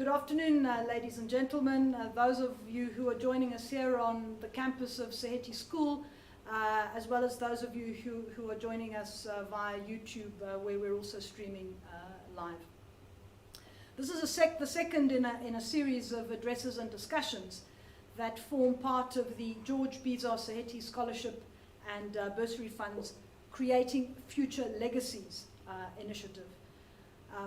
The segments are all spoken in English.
Good afternoon, ladies and gentlemen. Those of you who are joining us here on the campus of SAHETI School, as well as those of you who are joining us via YouTube, where we're also streaming live. This is the second in a series of addresses and discussions that form part of the George Bezos SAHETI Scholarship and Bursary Funds Creating Future Legacies initiative.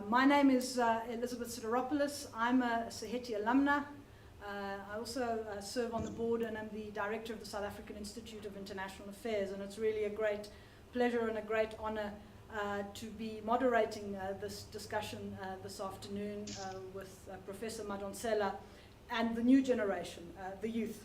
My name is Elizabeth Sideropoulos. I'm a SAHETI alumna. I also serve on the board and am the director of the South African Institute of International Affairs, and it's really a great pleasure and a great honor to be moderating this discussion this afternoon with Professor Madonsela and the new generation, the youth.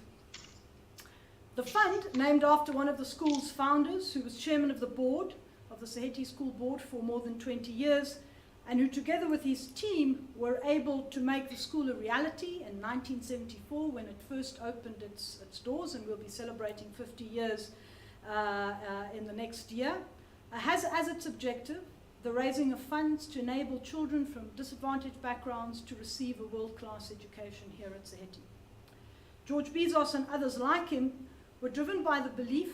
The fund, named after one of the school's founders, who was chairman of the board of the SAHETI School Board for more than 20 years, and who together with his team were able to make the school a reality in 1974 when it first opened its doors, and we'll be celebrating 50 years in the next year, has as its objective the raising of funds to enable children from disadvantaged backgrounds to receive a world-class education here at SAHETI. George Bezos and others like him were driven by the belief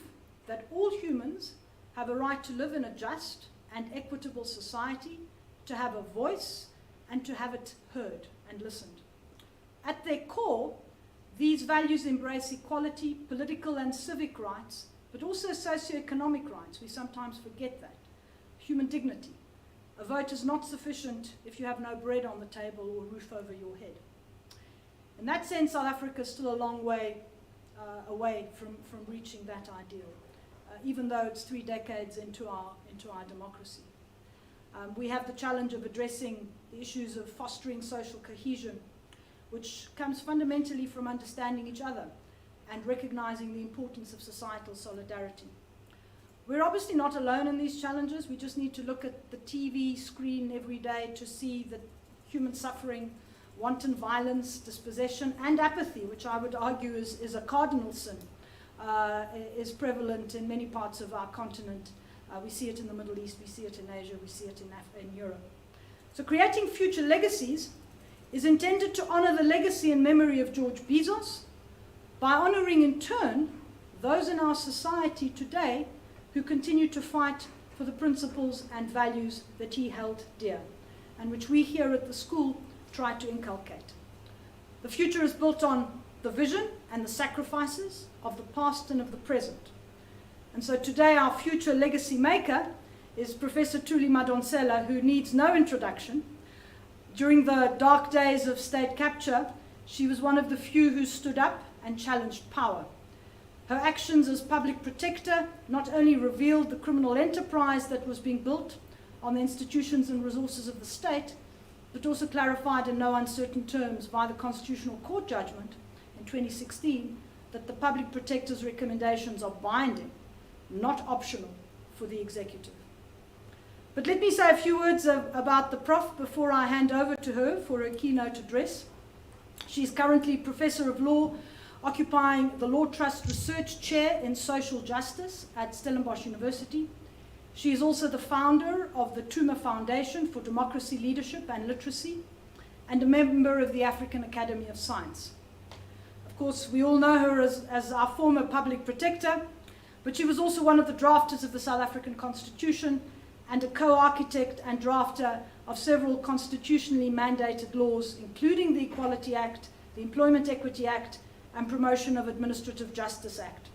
that all humans have a right to live in a just and equitable society, to have a voice, and to have it heard and listened. At their core, these values embrace equality, political and civic rights, but also socioeconomic rights. We sometimes forget that. Human dignity. A vote is not sufficient if you have no bread on the table or a roof over your head. In that sense, South Africa is still a long way away from reaching that ideal, even though it's 3 decades into our democracy. We have the challenge of addressing the issues of fostering social cohesion, which comes fundamentally from understanding each other and recognizing the importance of societal solidarity. We're obviously not alone in these challenges. We just need to look at the TV screen every day to see that human suffering, wanton violence, dispossession, and apathy, which I would argue is a cardinal sin, is prevalent in many parts of our continent. We see it in the Middle East, we see it in Asia, we see it in Europe. So creating future legacies is intended to honor the legacy and memory of George Bezos by honoring in turn those in our society today who continue to fight for the principles and values that he held dear, and which we here at the school try to inculcate. The future is built on the vision and the sacrifices of the past and of the present. And so today our future legacy maker is Professor Thuli Madonsela, who needs no introduction. During the dark days of state capture, she was one of the few who stood up and challenged power. Her actions as public protector not only revealed the criminal enterprise that was being built on the institutions and resources of the state, but also clarified in no uncertain terms via the Constitutional Court judgment in 2016 that the public protector's recommendations are binding, not optional for the executive. But let me say a few words about the Prof before I hand over to her for a keynote address. She's currently Professor of Law, occupying the Law Trust Research Chair in Social Justice at Stellenbosch University. She is also the founder of the Tuma Foundation for Democracy, Leadership and Literacy, and a member of the African Academy of Science. Of course, we all know her as our former public protector, but she was also one of the drafters of the South African Constitution and a co-architect and drafter of several constitutionally mandated laws, including the Equality Act, the Employment Equity Act, and Promotion of Administrative Justice Act.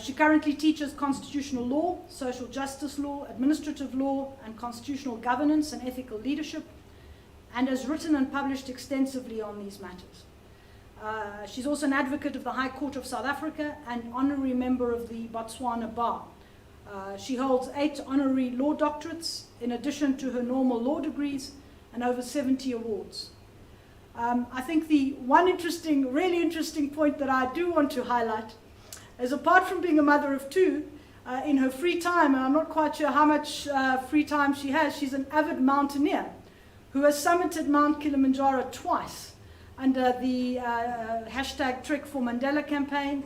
She currently teaches constitutional law, social justice law, administrative law, and constitutional governance and ethical leadership, and has written and published extensively on these matters. She's also an advocate of the High Court of South Africa and honorary member of the Botswana Bar. She holds 8 honorary law doctorates in addition to her normal law degrees and over 70 awards. I think the one really interesting point that I do want to highlight is, apart from being a mother of 2, in her free time, and I'm not quite sure how much free time she has, she's an avid mountaineer who has summited Mount Kilimanjaro twice under the hashtag Trek for Mandela campaign,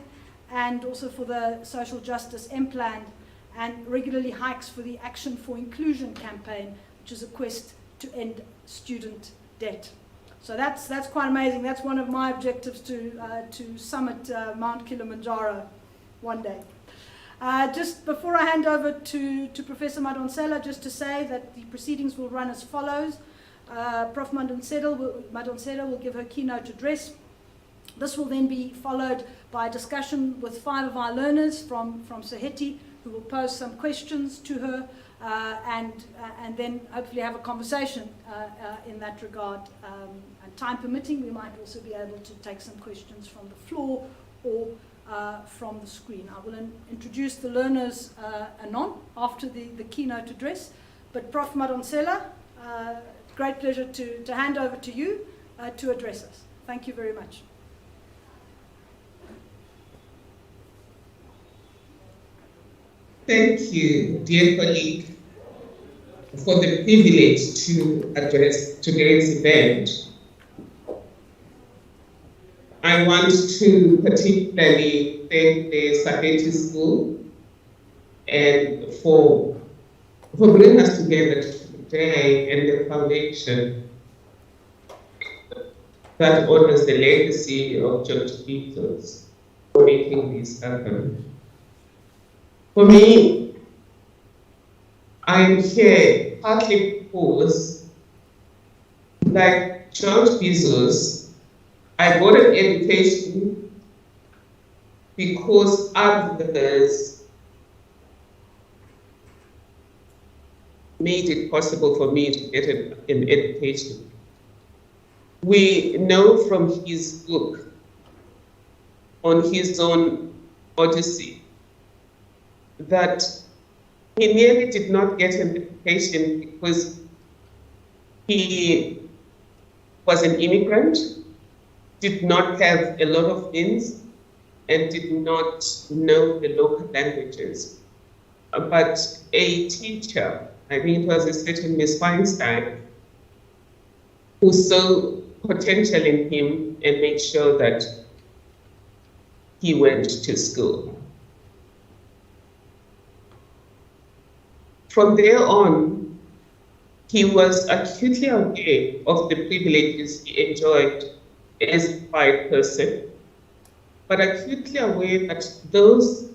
and also for the Social Justice M-Plan, and regularly hikes for the Action for Inclusion campaign, which is a quest to end student debt. So that's quite amazing. That's one of my objectives, to summit Mount Kilimanjaro one day. Just before I hand over to Professor Madonsela, just to say that the proceedings will run as follows. Prof. Madonsela will give her keynote address. This will then be followed by a discussion with 5 of our learners from SAHETI, who will pose some questions to her, and then hopefully have a conversation in that regard. And time permitting, we might also be able to take some questions from the floor or from the screen. I will introduce the learners anon after the keynote address. But Prof. Madonsela, great pleasure to hand over to you to address us. Thank you very much. Thank you, dear colleague, for the privilege to address today's event. I want to particularly thank the SAHETI School and for bringing us together today, and the foundation that honors the legacy of George Bezos for making this happen. For me, I'm here partly because, like George Bezos, I got an education because others made it possible for me to get an education. We know from his book on his own odyssey that he nearly did not get an education because he was an immigrant, did not have a lot of means, and did not know the local languages. But a teacher, I think it was a certain Miss Feinstein, who saw potential in him and made sure that he went to school. From there on, he was acutely aware of the privileges he enjoyed as a white person, but acutely aware that those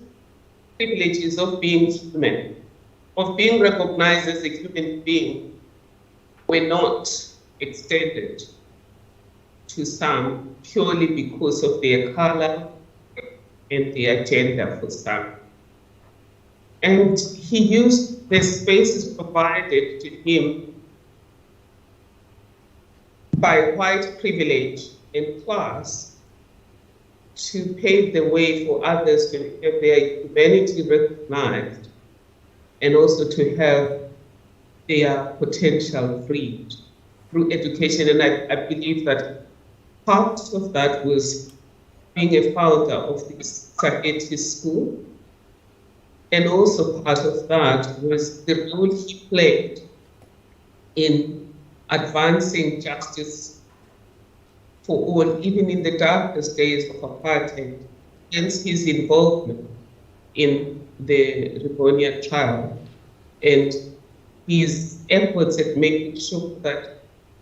privileges of being human, of being recognized as a human being, were not extended to some purely because of their color and the agenda for some. And he used the spaces provided to him by white privilege and class to pave the way for others to have their humanity recognized and also to have their potential freed through education. And I believe that part of that was being a founder of this SAHETI School. And also part of that was the role he played in advancing justice for all, even in the darkest days of apartheid, hence his involvement in the Rivonia trial and his efforts at making sure that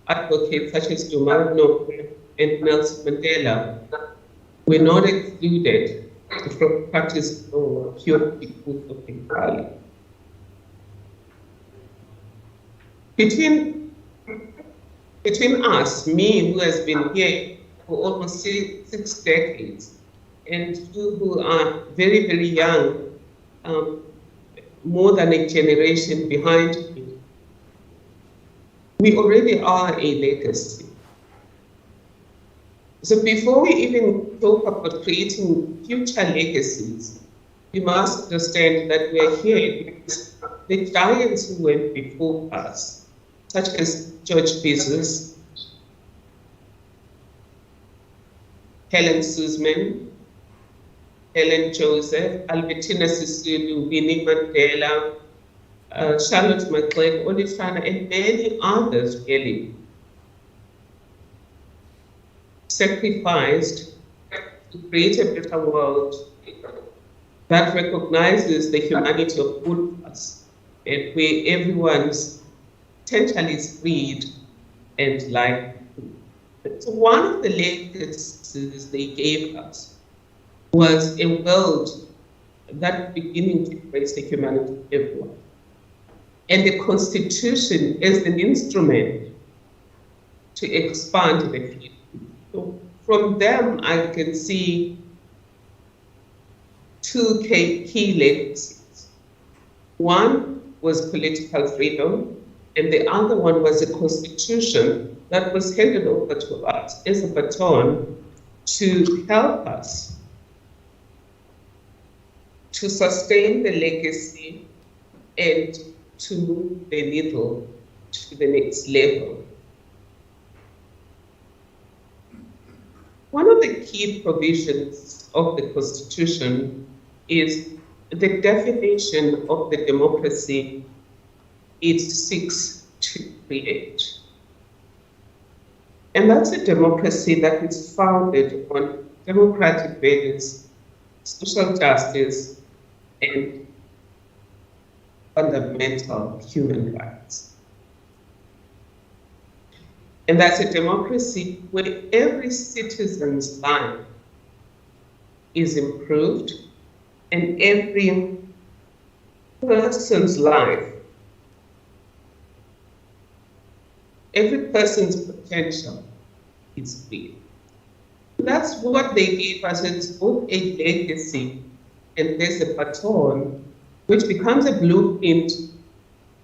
advocates such as Dumano and Nelson Mandela were not excluded from practice law purely because of the color. Between us, me who has been here for almost 6 decades, and you who are very, very young, more than a generation behind me, we already are a legacy. So before we even talk about creating future legacies, we must understand that we are here because the giants who went before us, such as George Bezos, Helen Suzman, Helen Joseph, Albertina Sisulu, Winnie Mandela, Charlotte McLean, Olifana, and many others really sacrificed to create a better world that recognizes the humanity of all of us and where everyone's potential is freed and life. So one of the legacies they gave us was a world that beginning to embrace the humanity of everyone. And the Constitution is an instrument to expand the freedom. So from them, I can see two key legacies. One was political freedom, and the other one was a constitution that was handed over to us as a baton to help us to sustain the legacy and to move the needle to the next level. One of the key provisions of the Constitution is the definition of the democracy it seeks to create. And that's a democracy that is founded on democratic values, social justice, and fundamental human rights. And that's a democracy where every citizen's life is improved and every person's life, every person's potential is free. That's what they gave us. It's both a legacy and there's a baton, which becomes a blueprint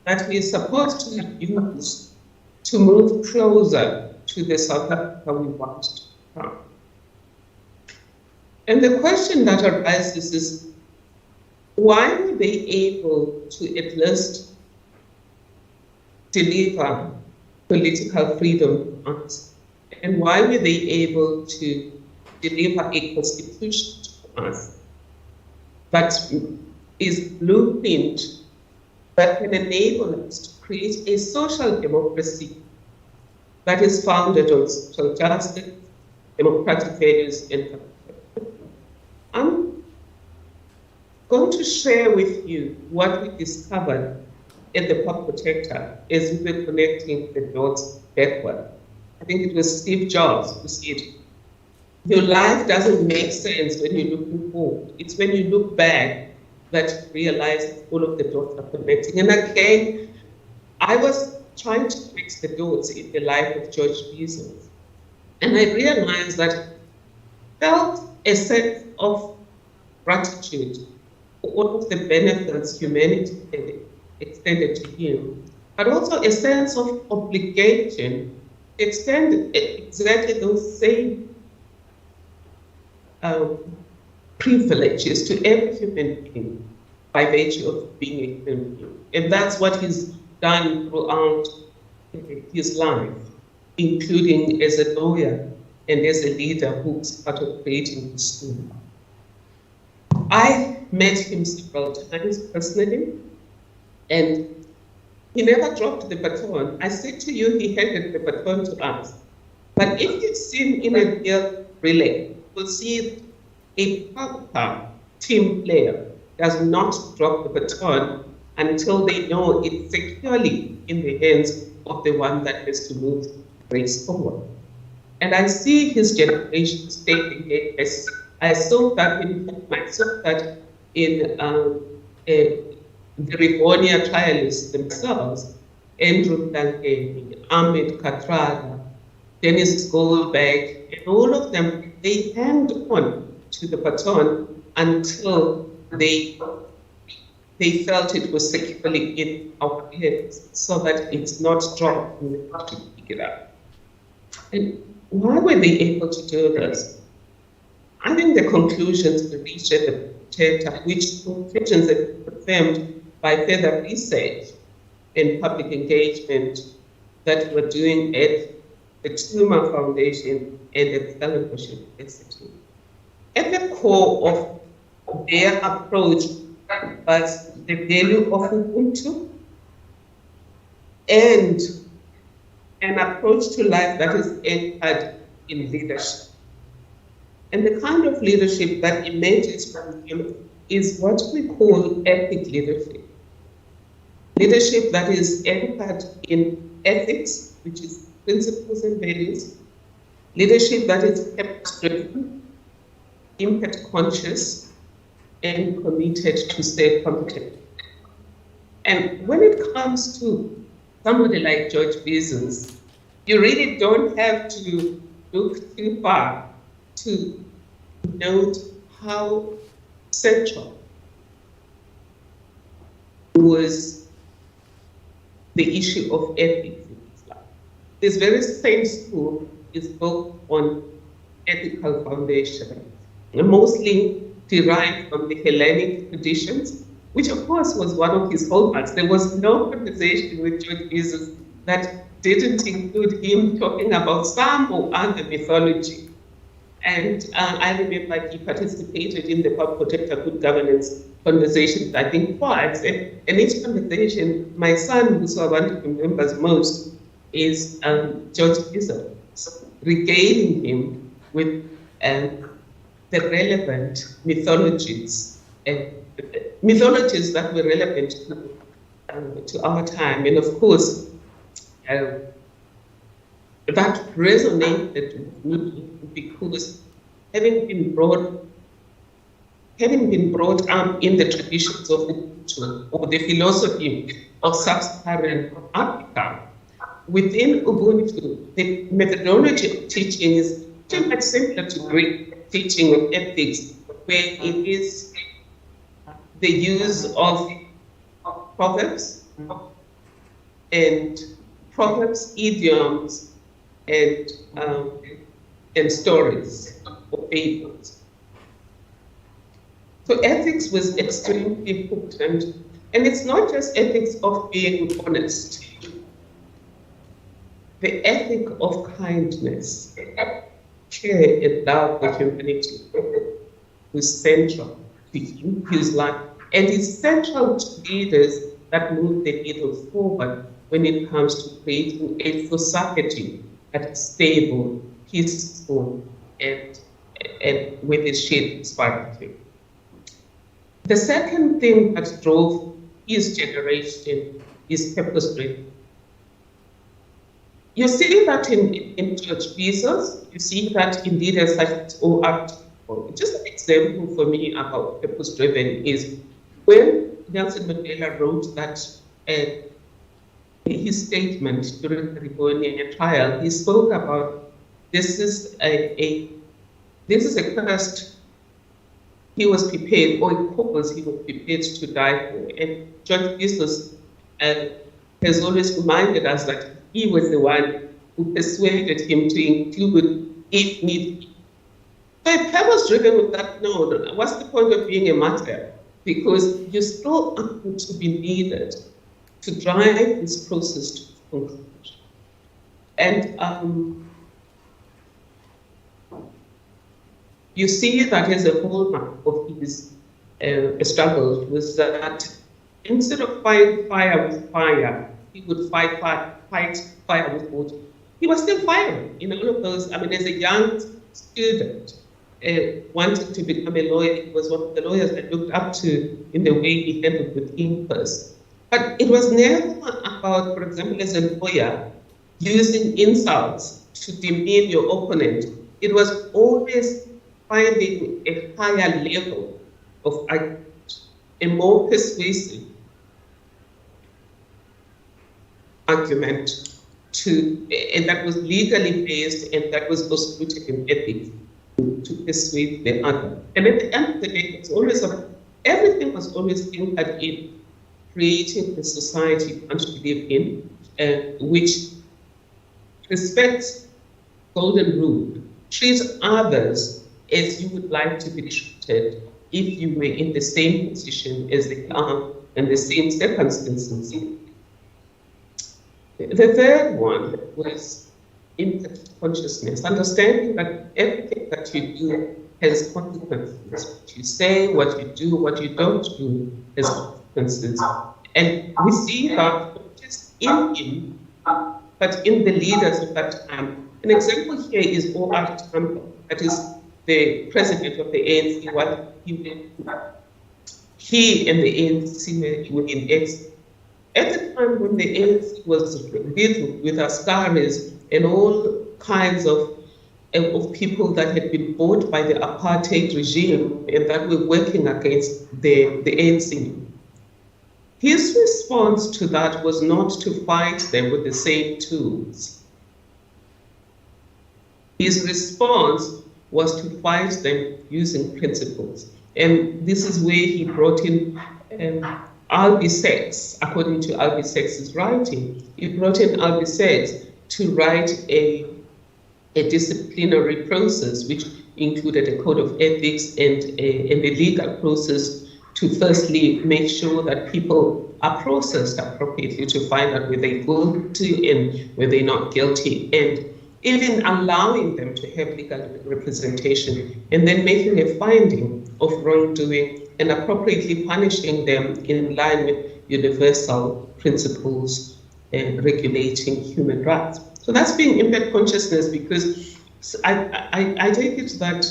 that we're supposed to use to move closer to the South Africa we want to become. And the question that arises is, why were they able to at least deliver political freedom to us? And why were they able to deliver a constitution to us that is blueprint that can enable us to create a social democracy that is founded on social justice, democratic values, and I'm going to share with you what we discovered at the Park Protector as we were connecting the dots backward. I think it was Steve Jobs who said, your life doesn't make sense when you're looking forward. It's when you look back that you realize all of the dots are connecting. And again, I was trying to fix the dots in the life of George Bezos. And I realized that I felt a sense of gratitude for all of the benefits humanity had extended to him, but also a sense of obligation to extend exactly those same privileges to every human being by virtue of being a human being. And that's what he's done throughout his life, including as a lawyer and as a leader who's part of creating the school. I met him several times personally, and he never dropped the baton. I said to you, he handed the baton to us. But if you've seen in a real relay, you'll see a proper team player does not drop the baton until they know it's securely in the hands of the one that has to move the race forward. And I see his generation taking it. I saw that in the Rivonia trialists themselves, Andrew Duncan, Ahmed Katrada, Dennis Goldberg, and all of them, they hang on to the baton until they felt it was securely in our hands so that it's not dropped and we have to pick it up. And why were they able to do this? I think the conclusions we reached at the chapter, which conclusions are confirmed by further research and public engagement that we're doing at the Tuma Foundation and at Stellenbosch University. At the core of their approach was the value of Ubuntu and an approach to life that is anchored in leadership. And the kind of leadership that emerges from him is what we call ethic leadership. Leadership that is anchored in ethics, which is principles and values, leadership that is purpose-driven, impact-conscious, and committed to stay competent. And when it comes to somebody like George Bezos, you really don't have to look too far to note how central was the issue of ethics in his life. This very same school is built on ethical foundation, mostly derived from the Hellenic traditions, which of course was one of his hallmarks. There was no conversation with George Bezos that didn't include him talking about some or other mythology. And I remember he participated in the Power Protector Good Governance conversations, I think twice. And each conversation, my son, who's one who remembers most, is George Bezos, regaling him with the relevant mythologies, mythologies that were relevant to our time. And of course, that resonated with me because having been brought up in the traditions of Ubuntu or the philosophy of sub-Saharan Africa, within Ubuntu, the methodology of teaching is pretty much similar to Greek teaching of ethics, where it is the use of proverbs, idioms, and stories or fables. So ethics was extremely important, and it's not just ethics of being honest. The ethic of kindness, care, and love for humanity was central to his life, and is central to leaders that move the needle forward when it comes to creating a society that is stable, peaceful, and with a shared prosperity. The second thing that drove his generation is purpose-driven. You see that in George Bezos, you see that in leaders such as O.R. Just an example for me about purpose-driven is when Nelson Mandela wrote that his statement during the Rebellion trial, he spoke about this is a quest he was prepared, or a cause he was prepared to die for. And George Bezos has always reminded us that he was the one who persuaded him to include if need be. So if I was driven with that, no, what's the point of being a martyr? Because you still are going to be needed to drive this process to conclusion. And you see that as a hallmark of his struggle was that instead of fighting fire with fire, he would fight fire with water. He was still firing in all of those. I mean, as a young student, wanted to become a lawyer. He was one of the lawyers I looked up to in the way he handled with impulse. But it was never about, for example, as a lawyer, using insults to demean your opponent. It was always finding a higher level of argument, a more persuasive argument and that was legally based and that was also rooted in ethics to persuade the other. And at the end of the day, it's always everything was always anchored in creating the society you want to live in, which respects golden rule, treats others as you would like to be treated if you were in the same position as they are and the same circumstances. The third one was impact consciousness, understanding that everything that you do has consequences. What you say, what you do, what you don't do has consequences. And we see that not just in him, but in the leaders of that time. An example here is O.R. Tambo, that is the president of the ANC. What he and the ANC were in exile. At the time when the ANC was riddled with askaris and all kinds of of people that had been bought by the apartheid regime and that were working against the ANC. His response to that was not to fight them with the same tools. His response was to fight them using principles. And this is where he brought in Albie Sachs, according to Albie Sachs's writing. He brought in Albie Sachs to write a disciplinary process, which included a code of ethics and a legal process to firstly make sure that people are processed appropriately to find out whether they're guilty and whether they're not guilty, and even allowing them to have legal representation, and then making a finding of wrongdoing and appropriately punishing them in line with universal principles and regulating human rights. So that's being impact consciousness, because I take it that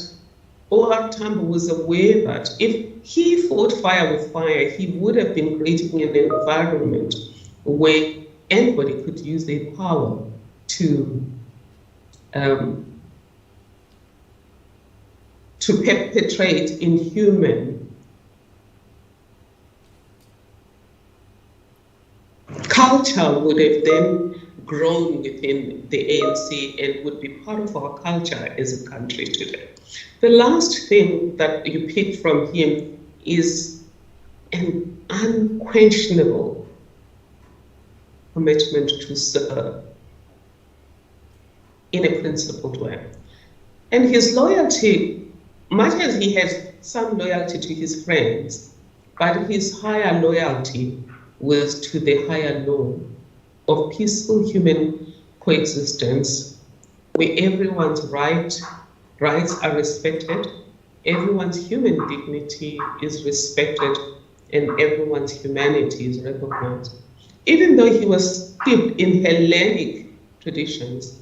O.R. Tambo was aware that if he fought fire with fire, he would have been creating an environment where anybody could use their power to perpetrate inhuman culture would have then grown within the ANC and would be part of our culture as a country today. The last thing that you pick from him is an unquestionable commitment to serve in a principled way. And his loyalty, much as he has some loyalty to his friends, but his higher loyalty was to the higher law of peaceful human coexistence, where everyone's rights are respected, everyone's human dignity is respected, and everyone's humanity is recognized. Even though he was steeped in Hellenic traditions,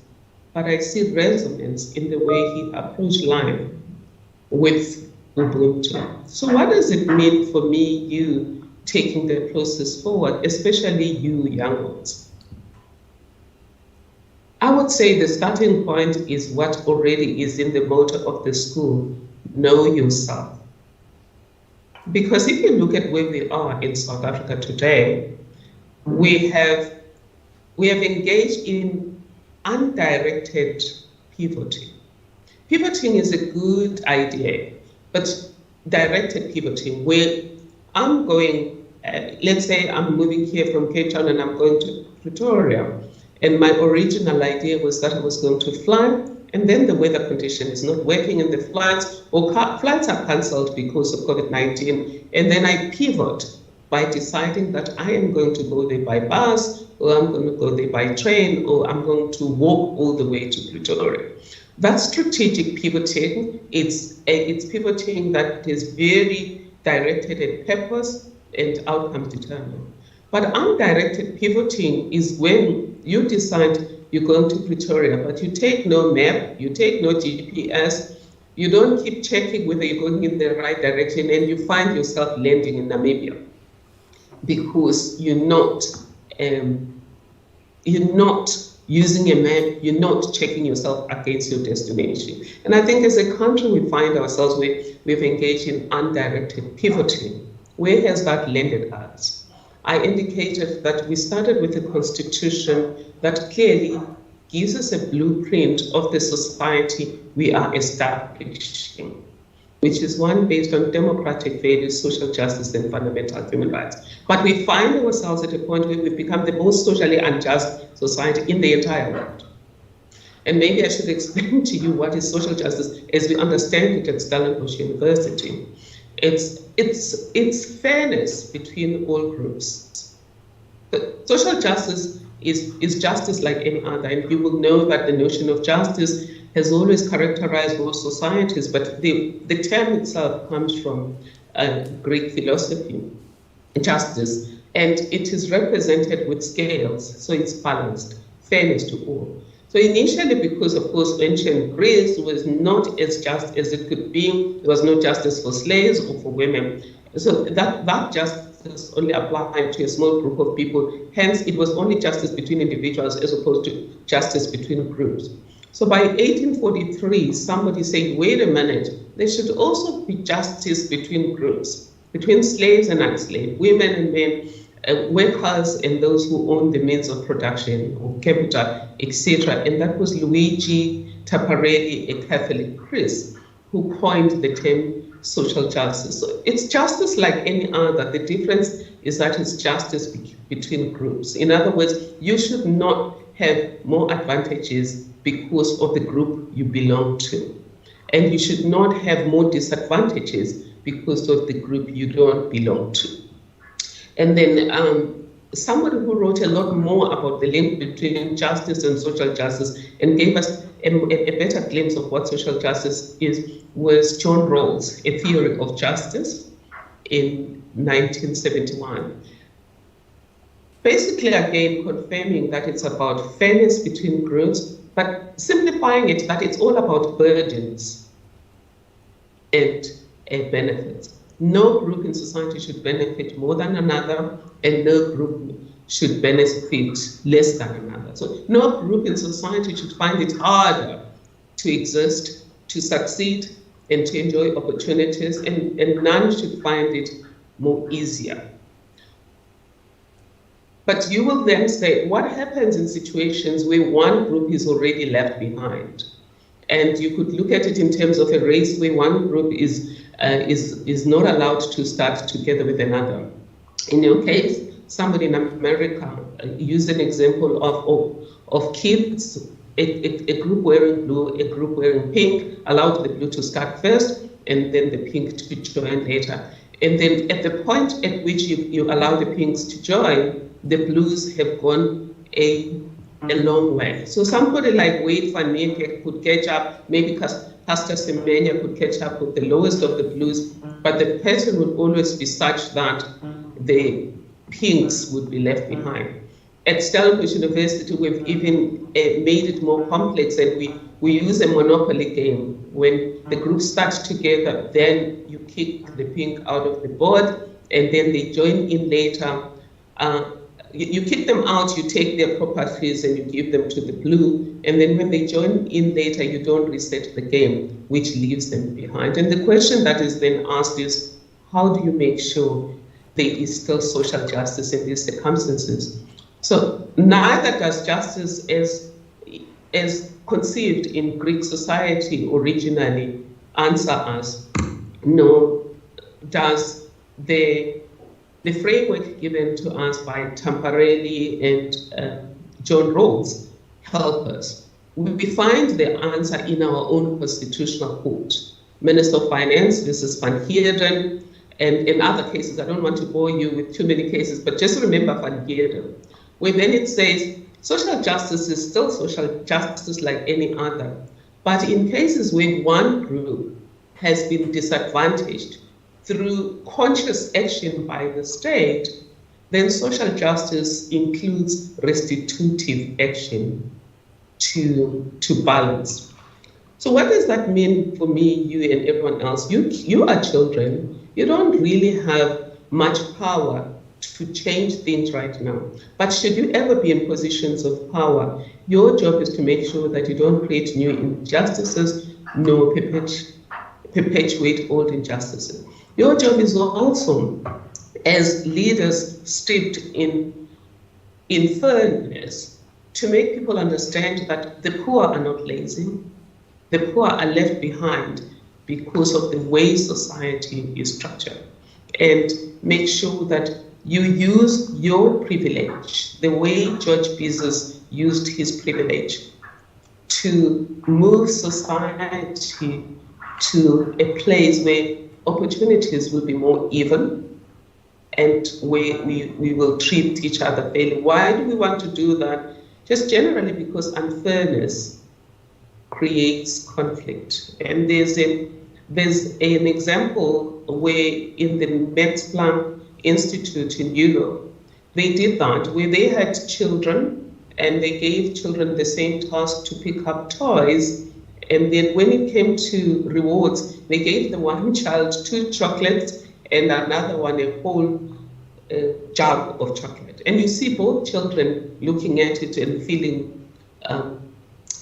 but I see resonance in the way he approached life with Ubuntu. So what does it mean for me, you, taking the process forward, especially you young ones? I would say the starting point is what already is in the motto of the school: know yourself. Because if you look at where we are in South Africa today, we have engaged in undirected pivoting. Pivoting is a good idea, but directed pivoting, where I'm going, let's say I'm moving here from Cape Town and I'm going to Pretoria, and my original idea was that I was going to fly, and then the weather condition is not working in the flights, or flights are cancelled because of COVID-19, and then I pivot by deciding that I am going to go there by bus, or I'm going to go there by train, or I'm going to walk all the way to Pretoria. That's strategic pivoting. It's pivoting that is very directed at purpose and outcome determined. But undirected pivoting is when you decide you're going to Pretoria, but you take no map, you take no GPS, you don't keep checking whether you're going in the right direction, and you find yourself landing in Namibia because you're not using a map, you're not checking yourself against your destination. And I think as a country, we find ourselves where we've engaged in undirected pivoting. Where has that landed us? I indicated that we started with a constitution that clearly gives us a blueprint of the society we are establishing, which is one based on democratic values, social justice, and fundamental human rights. But we find ourselves at a point where we've become the most socially unjust society in the entire world. And maybe I should explain to you what is social justice as we understand it at Stellenbosch University. It's fairness between all groups. But social justice is justice like any other, and you will know that the notion of justice has always characterized most societies, but the term itself comes from Greek philosophy, justice, and it is represented with scales, so it's balanced, fairness to all. So initially, because of course ancient Greece was not as just as it could be, there was no justice for slaves or for women. So that justice only applied to a small group of people. Hence, it was only justice between individuals as opposed to justice between groups. So by 1843, somebody said, wait a minute, there should also be justice between groups, between slaves and enslaved, women and men, workers and those who own the means of production or capital, etc. And that was Luigi Taparelli, a Catholic priest, who coined the term social justice. So it's justice like any other. The difference is that it's justice between groups. In other words, you should not have more advantages because of the group you belong to. And you should not have more disadvantages because of the group you don't belong to. And then somebody who wrote a lot more about the link between justice and social justice and gave us a better glimpse of what social justice is was John Rawls, A Theory of Justice, in 1971. Basically, again, confirming that it's about fairness between groups, but simplifying it that it's all about burdens and benefits. No group in society should benefit more than another, and no group should benefit less than another. So no group in society should find it harder to exist, to succeed, and to enjoy opportunities, and none should find it more easier. But you will then say, what happens in situations where one group is already left behind? And you could look at it in terms of a race where one group is not allowed to start together with another. In your case, somebody in America used an example of kids, a group wearing blue, a group wearing pink, allowed the blue to start first, and then the pink to join later. And then at the point at which you allow the pinks to join, the blues have gone a long way. So somebody like Wade Van Niekerk could catch up, maybe Pastor Semenya could catch up with the lowest of the blues, but the pattern would always be such that the pinks would be left behind. At Stellenbosch University, we've even made it more complex, and we use a monopoly game. When the groups start together, then you kick the pink out of the board, and then they join in later. You kick them out, you take their properties and you give them to the blue, and then when they join in later, you don't reset the game, which leaves them behind. And the question that is then asked is, how do you make sure there is still social justice in these circumstances? So neither does justice as conceived in Greek society originally answer us, nor does the framework given to us by Tamparelli and John Rawls help us. We find the answer in our own constitutional court. Minister of Finance versus Van Heerden, and in other cases, I don't want to bore you with too many cases, but just remember Van Heerden, where then it says, social justice is still social justice like any other, but in cases where one group has been disadvantaged through conscious action by the state, then social justice includes restitutive action to balance. So what does that mean for me, you, and everyone else? You are children. You don't really have much power to change things right now. But should you ever be in positions of power, your job is to make sure that you don't create new injustices, nor perpetuate old injustices. Your job is also, as leaders steeped in fairness, to make people understand that the poor are not lazy. The poor are left behind because of the way society is structured. And make sure that you use your privilege, the way George Bezos used his privilege, to move society to a place where opportunities will be more even and where we will treat each other fairly. Why do we want to do that? Just generally because unfairness creates conflict. And there's an example where in the Max Planck Institute in Europe, they did that, where they had children and they gave children the same task to pick up toys. And then when it came to rewards, they gave the one child 2 chocolates and another one a whole jug of chocolate. And you see both children looking at it and feeling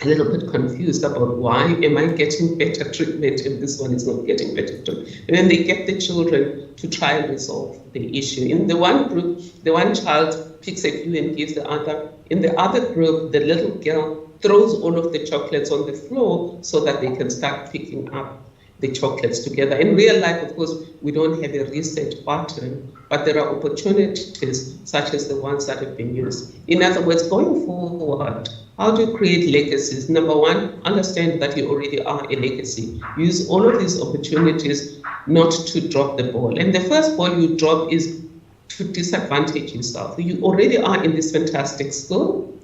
a little bit confused about why am I getting better treatment and this one is not getting better treatment. And then they get the children to try and resolve the issue. In the one group, the one child picks a few and gives the other. In the other group, the little girl throws all of the chocolates on the floor so that they can start picking up the chocolates together. In real life, of course, we don't have a reset button, but there are opportunities such as the ones that have been used. In other words, going forward, how do you create legacies? Number one, understand that you already are a legacy. Use all of these opportunities not to drop the ball. And the first ball you drop is to disadvantage yourself. You already are in this fantastic school,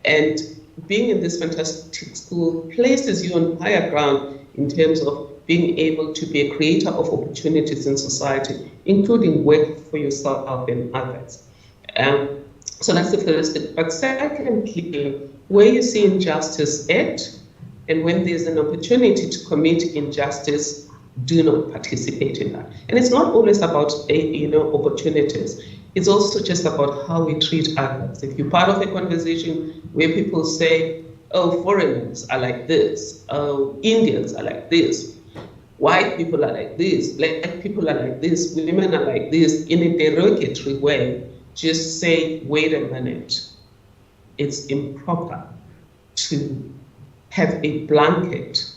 and being in this fantastic school places you on higher ground in terms of being able to be a creator of opportunities in society, including work for yourself and others. So that's the first thing. But secondly, where you see injustice at, and when there's an opportunity to commit injustice, do not participate in that. And it's not always about opportunities. It's also just about how we treat others. If you're part of a conversation where people say, oh, foreigners are like this, oh, Indians are like this, white people are like this, black people are like this, women are like this, in a derogatory way, just say, wait a minute. It's improper to have a blanket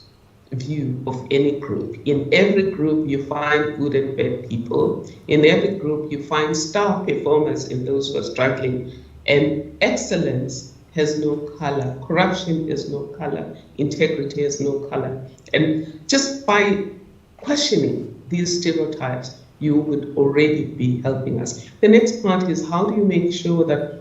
view of any group. In every group, you find good and bad people. In every group, you find star performers in those who are struggling. And excellence has no color. Corruption has no color. Integrity has no color. And just by questioning these stereotypes, you would already be helping us. The next part is, how do you make sure that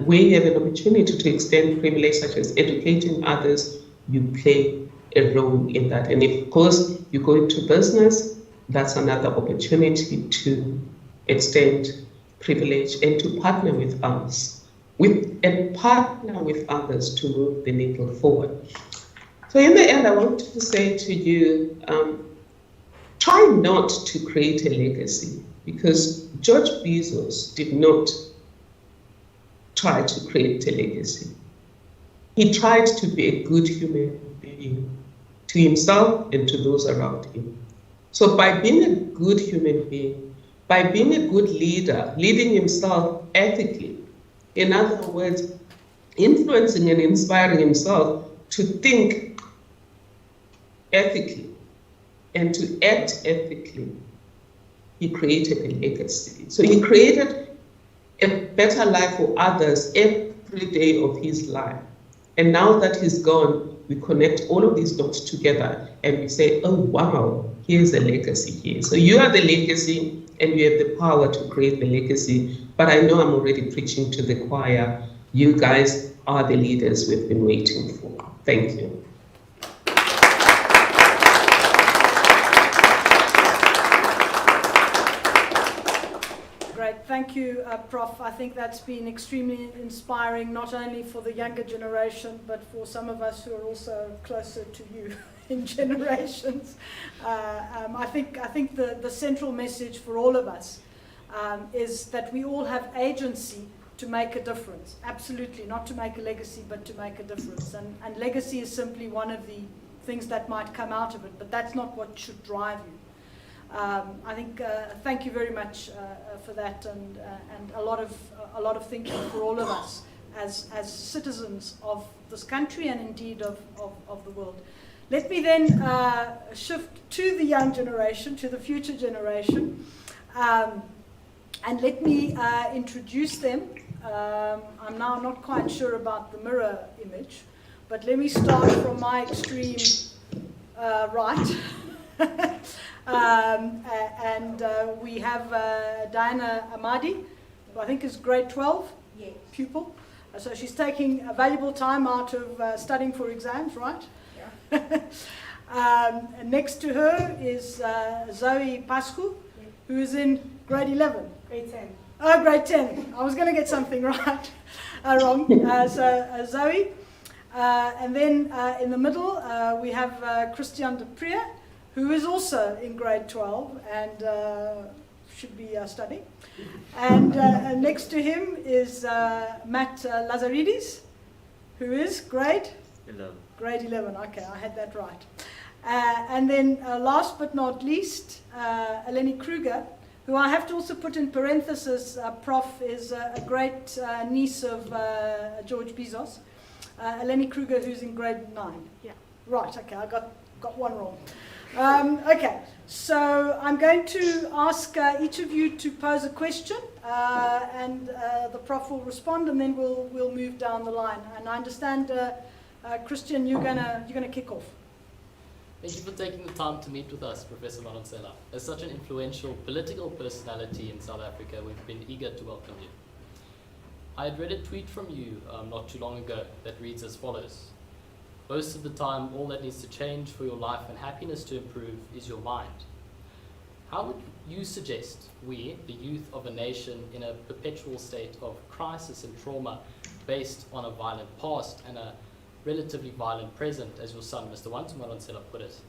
where you have an opportunity to extend privilege, such as educating others, you play a role in that. And if, of course, you go into business, that's another opportunity to extend privilege and to partner with us, and partner with others to move the needle forward. So in the end, I want to say to you, try not to create a legacy, because George Bezos did not try to create a legacy. He tried to be a good human being to himself and to those around him. So by being a good human being, by being a good leader, leading himself ethically, in other words, influencing and inspiring himself to think ethically and to act ethically, he created a legacy. So he created a better life for others every day of his life. And now that he's gone, we connect all of these dots together and we say, oh, wow, here's a legacy here. So you are the legacy and you have the power to create the legacy. But I know I'm already preaching to the choir. You guys are the leaders we've been waiting for. Thank you. Thank you, Prof. I think that's been extremely inspiring, not only for the younger generation, but for some of us who are also closer to you in generations. I think the central message for all of us is that we all have agency to make a difference. Absolutely, not to make a legacy, but to make a difference. And legacy is simply one of the things that might come out of it, but that's not what should drive you. I think thank you very much for that, and a lot of thinking for all of us as citizens of this country and indeed of the world. Let me then shift to the young generation, to the future generation, and let me introduce them. I'm now not quite sure about the mirror image, but let me start from my extreme right. We have Diana Amadi, who I think is grade 12 pupil. So she's taking a valuable time out of studying for exams, right? Yeah. Next to her is Zoe Pascu, who is in grade 11. Grade 10. Oh, grade 10. I was going to get something right, wrong. So Zoe. And then in the middle, we have Christian de Prier, who is also in grade 12 and should be studying. And next to him is Matt Lazaridis, who is grade 11. Grade 11, okay, I had that right. And then last but not least, Eleni Kruger, who I have to also put in parenthesis, Prof, is a great niece of George Bezos. Eleni Kruger, who's in grade 9. Yeah, right, okay, I got one wrong. Okay, so I'm going to ask each of you to pose a question, and the Prof will respond, and then we'll move down the line. And I understand, Christian, you're gonna kick off. Thank you for taking the time to meet with us, Professor Madonsela. As such an influential political personality in South Africa, we've been eager to welcome you. I had read a tweet from you not too long ago that reads as follows: most of the time, all that needs to change for your life and happiness to improve is your mind. How would you suggest we, the youth of a nation in a perpetual state of crisis and trauma based on a violent past and a relatively violent present, as your son, Mr. Madonsela, put it,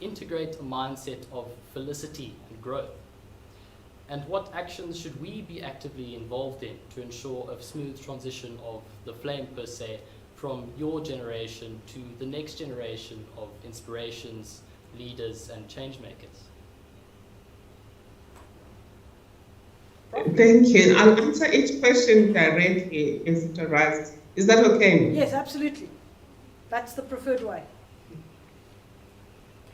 integrate a mindset of felicity and growth? And what actions should we be actively involved in to ensure a smooth transition of the flame, per se, from your generation to the next generation of inspirations, leaders, and change makers? Thank you. I'll answer each question directly as it arises. Is that okay? Yes, absolutely. That's the preferred way.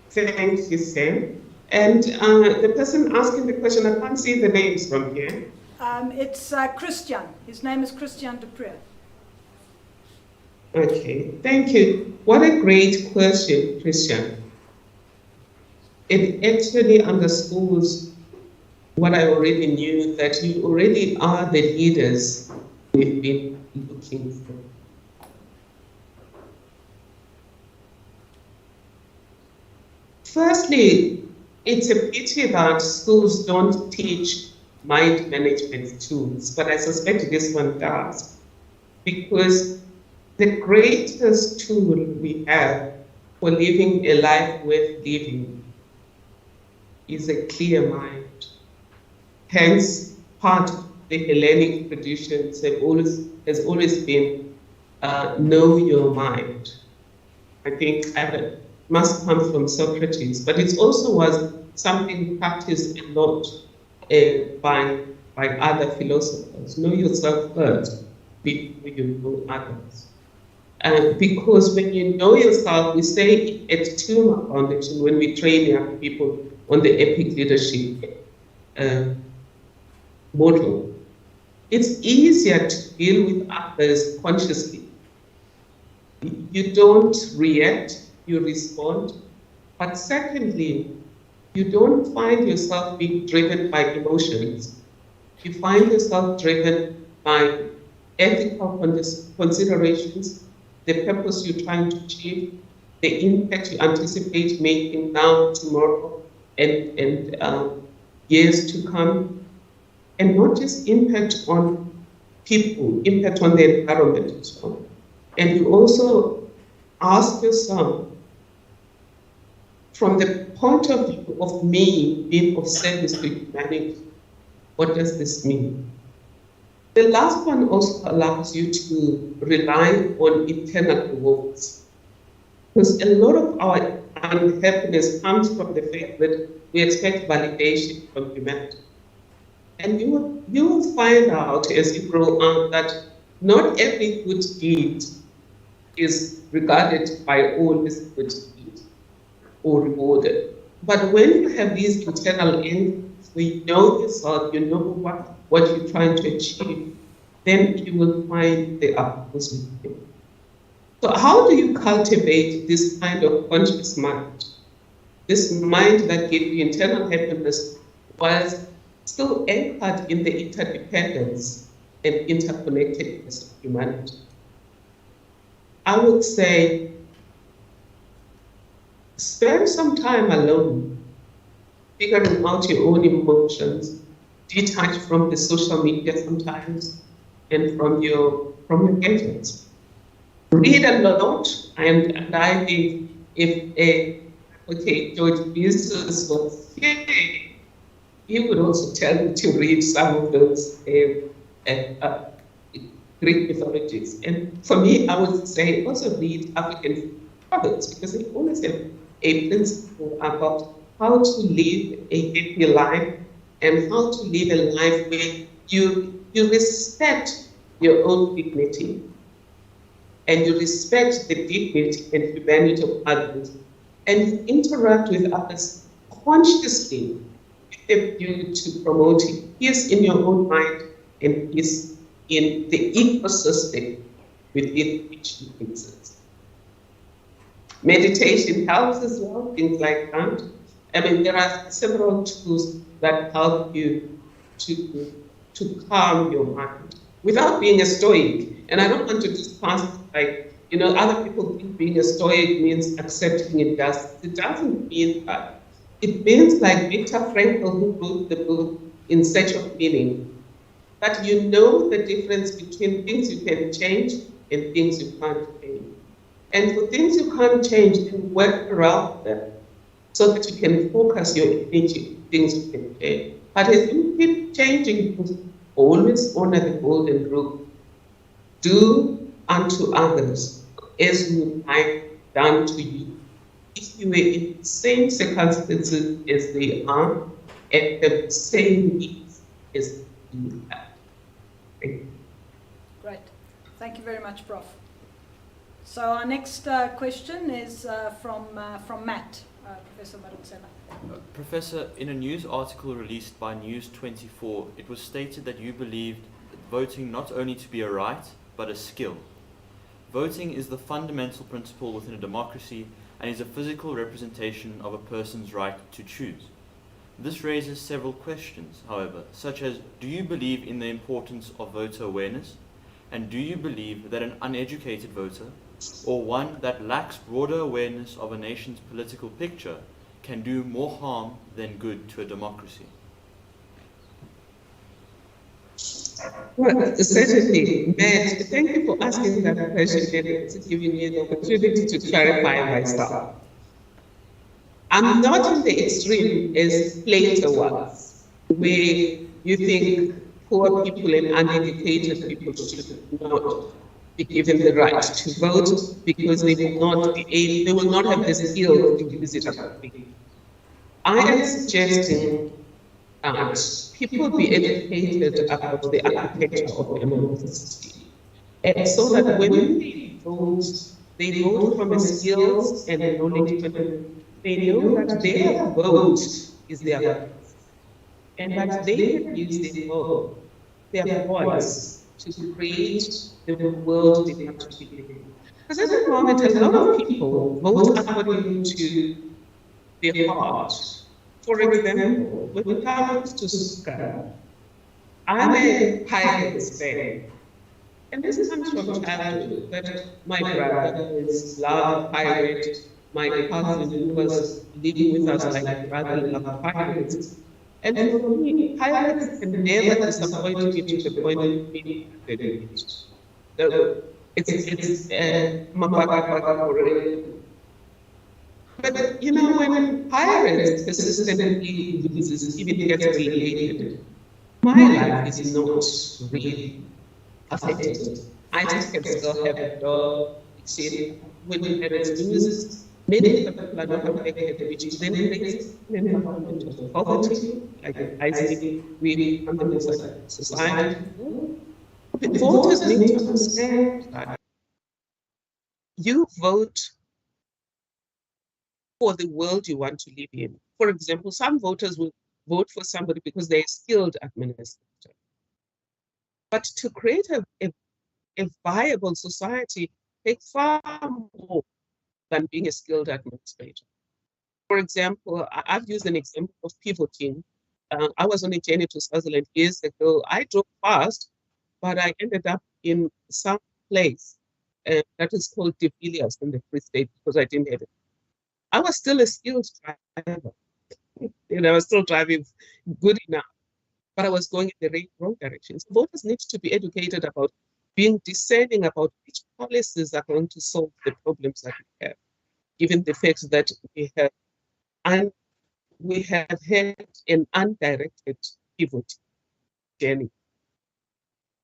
Thank you, Sam. And the person asking the question, I can't see the names from here. It's Christian. His name is Christian Dupré. Okay, thank you. What a great question, Christian. It actually underscores what I already knew, that you already are the leaders we've been looking for. Firstly, it's a pity that schools don't teach mind management tools, but I suspect this one does, because the greatest tool we have for living a life worth living is a clear mind. Hence, part of the Hellenic traditions has always been know your mind. I think it must come from Socrates, but it also was something practiced a lot by other philosophers. Know yourself first before you know others. Because when you know yourself, we say at Tumor Foundation, when we train young people on the epic leadership model, it's easier to deal with others consciously. You don't react, you respond. But secondly, you don't find yourself being driven by emotions. You find yourself driven by ethical considerations, the purpose you're trying to achieve, the impact you anticipate making now, tomorrow, and years to come. And not just impact on people, impact on the environment as well. And you also ask yourself, from the point of view of me being of service to humanity, what does this mean? The last one also allows you to rely on internal rewards. Because a lot of our unhappiness comes from the fact that we expect validation from humanity. And you will find out as you grow up that not every good deed is regarded by all as a good deed or rewarded. But when you have these internal ends, where you know yourself, you know what you're trying to achieve, then you will find the opposite. So how do you cultivate this kind of conscious mind? This mind that gives you internal happiness while still anchored in the interdependence and interconnectedness of humanity? I would say, spend some time alone, figuring out your own emotions, detach from the social media sometimes, and from your gadgets. Read a lot, and I think if George Bezos was here, he would also tell you to read some of those Greek mythologies. And for me, I would say also read African proverbs, because they always have a principle about how to live a happy life and how to live a life where you respect your own dignity and you respect the dignity and humanity of others, and you interact with others consciously with a view to promoting peace in your own mind and peace in the ecosystem within which you exist. Meditation helps as well, things like that. I mean, there are several tools that help you to calm your mind without being a stoic. And I don't want to just pass like, other people think being a stoic means accepting injustice. It doesn't mean that. It means like Viktor Frankl, who wrote the book In Search of Meaning, that you know the difference between things you can change and things you can't change. And for things you can't change, then work around them so that you can focus your energy on things you can change. But as you keep changing things, always honor the golden rule. Do unto others as you would like done to you. If you were in the same circumstances as they are, and the same needs as you have. Thank you. Great. Thank you very much, Prof. So our next question is from Matt, Professor Madonsela. Professor, in a news article released by News 24, it was stated that you believed voting not only to be a right, but a skill. Voting is the fundamental principle within a democracy and is a physical representation of a person's right to choose. This raises several questions, however, such as, do you believe in the importance of voter awareness? And do you believe that an uneducated voter, or one that lacks broader awareness of a nation's political picture, can do more harm than good to a democracy? Well, certainly, Matt, thank you for asking that question and giving me the opportunity to clarify myself. I'm not in the extreme as Plato was, where you think poor people and uneducated people should not be given the right to vote because they will not have the skills to use it effectively. I am suggesting that people be educated about the architecture of democracy, and so that when they vote from a skills and knowledge point. They know that their vote is their voice, and that they can use their voice to create the world they want to be living. Because at the moment, a lot of people vote according to their heart. For example, when it comes to soccer, I'm a Pirates fan. And this comes from childhood, that my brother is loved pirate, my cousin who was living with us like brother loved pirates. And for me, pirates can never disappoint me to the point of being affiliated. So it's but when pirates persistently loses, even gets relegated, my life is not really affected. I just can still have a job, when parents lose, many people are not affected, which then brings an environment of poverty, like I see we under society. Voters need to understand that you vote for the world you want to live in. For example, some voters will vote for somebody because they're a skilled administrator. But to create a viable society takes far more than being a skilled administrator. For example, I've used an example of pivoting. I was on a journey to Swaziland years ago. I drove fast, but I ended up in some place that is called De Villiers in the Free State because I didn't have it. I was still a skilled driver. I was still driving good enough, but I was going in the wrong direction. So voters need to be educated about being discerning about which policies are going to solve the problems that we have, given the fact that we have had an undirected pivot journey.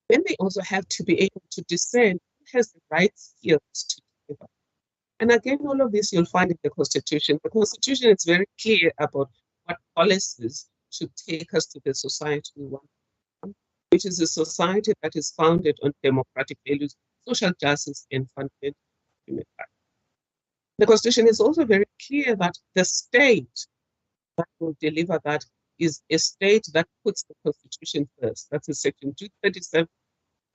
then they also have to be able to discern who has the right skills to deliver. And again, all of this you'll find in the Constitution. The Constitution is very clear about what policies should take us to the society we want, which is a society that is founded on democratic values, social justice, and fundamental human rights. The Constitution is also very clear that the state that will deliver that is a state that puts the Constitution first. That's in Section 237.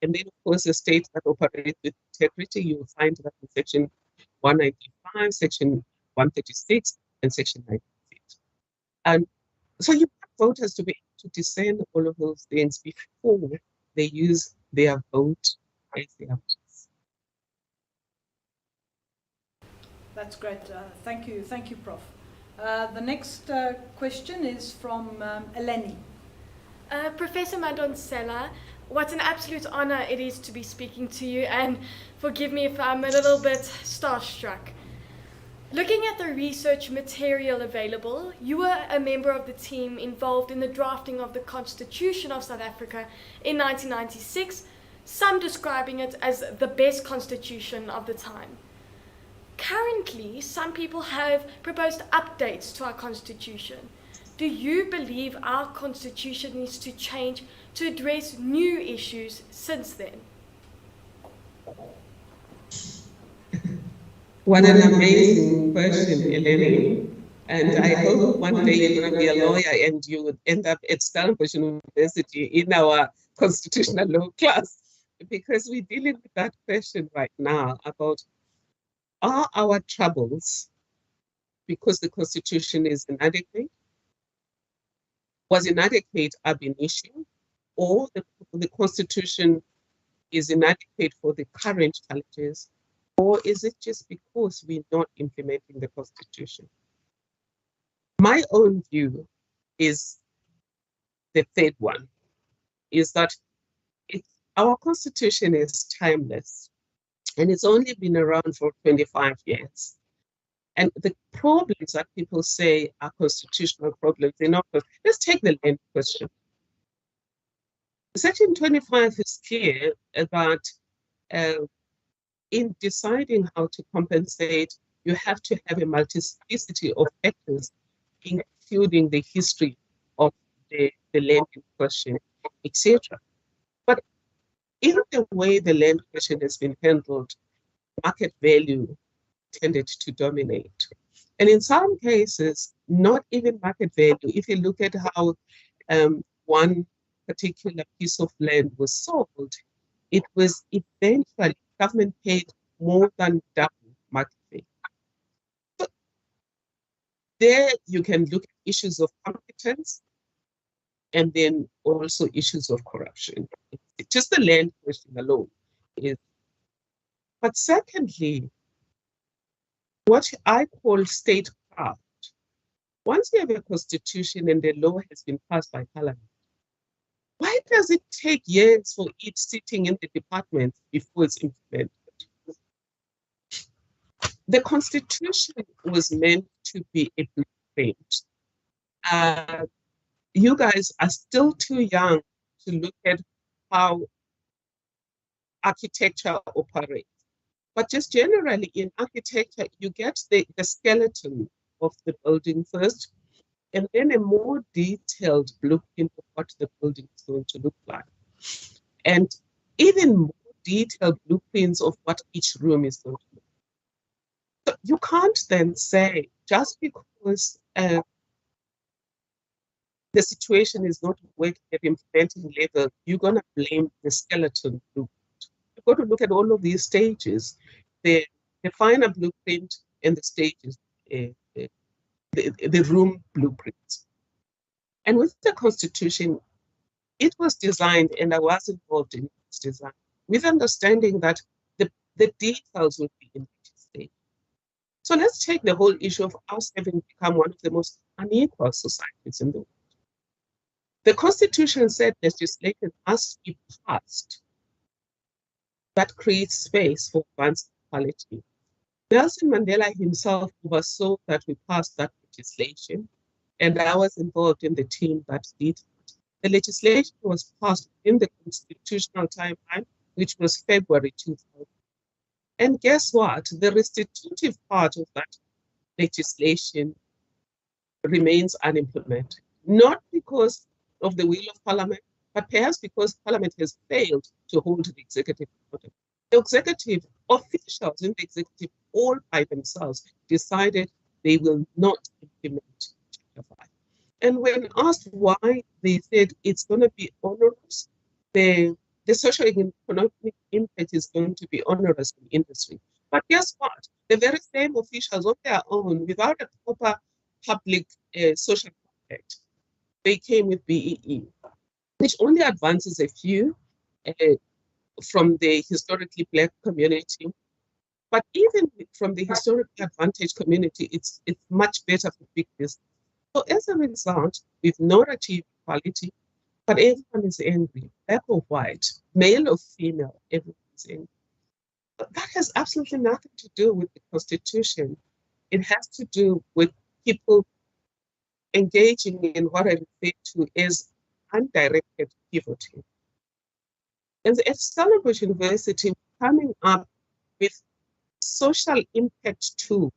And then, of course, a state that operates with integrity, you will find that in Section 195, Section 136, and Section 96. And so you want voters to be able to discern all of those things before they use their vote as their voice. That's great. Thank you, Prof. The next question is from Eleni. Professor Madonsela, what an absolute honor it is to be speaking to you, and forgive me if I'm a little bit starstruck. Looking at the research material available, you were a member of the team involved in the drafting of the Constitution of South Africa in 1996, some describing it as the best constitution of the time. Currently, some people have proposed updates to our constitution. Do you believe our constitution needs to change to address new issues since then? What an amazing question, Eleni. And I hope one day you're going to be a lawyer and you would end up at Stellenbosch University in our constitutional law class, because we're dealing with that question right now about, are our troubles because the Constitution is inadequate? Was inadequate ab initio, or the Constitution is inadequate for the current challenges, or is it just because we're not implementing the Constitution? My own view is the third one, is that our Constitution is timeless, and it's only been around for 25 years. And the problems that people say are constitutional problems, they're not. Let's take the land question. Section 25 is clear about in deciding how to compensate, you have to have a multiplicity of factors, including the history of the land in question, etc. But in the way the land question has been handled, market value tended to dominate. And in some cases, not even market value. If you look at how one particular piece of land was sold, it was eventually, government paid more than double market value. So there you can look at issues of competence and then also issues of corruption. It's just the land question alone is. But secondly, what I call statecraft. Once you have a constitution and the law has been passed by parliament, why does it take years for it sitting in the department before it's implemented? The constitution was meant to be a blueprint. You guys are still too young to look at how architecture operates. But just generally in architecture, you get the skeleton of the building first, and then a more detailed blueprint of what the building is going to look like. And even more detailed blueprints of what each room is going to look like. So you can't then say, just because the situation is not working at implementing level, you're going to blame the skeleton blueprint. You've got to look at all of these stages, the final blueprint and the stages, the room blueprints. And with the Constitution, it was designed, and I was involved in its design, with understanding that the details will be in each stage. So let's take the whole issue of us having become one of the most unequal societies in the world. The Constitution said legislation must be passed that creates space for one's equality. Nelson Mandela himself oversaw that we passed that legislation, and I was involved in the team that did it. the legislation was passed in the constitutional timeline, which was February 2000. And guess what? The restitutive part of that legislation remains unimplemented, not because of the will of Parliament, but perhaps because Parliament has failed to hold the executive accountable. The executive officials in the executive all by themselves decided they will not implement Chapter 5. And when asked why, they said it's going to be onerous. The socio-economic impact is going to be onerous in industry. But guess what? The very same officials on their own, without a proper public social contract, they came with BEE, which only advances a few from the historically Black community. But even from the historically advantaged community, it's much better for big business. So as a result, we've not achieved equality, but everyone is angry, black or white, male or female, everyone is angry. But that has absolutely nothing to do with the Constitution. It has to do with people engaging in what I refer to as undirected pivoting. And at Stellenbosch University, coming up with social impact tools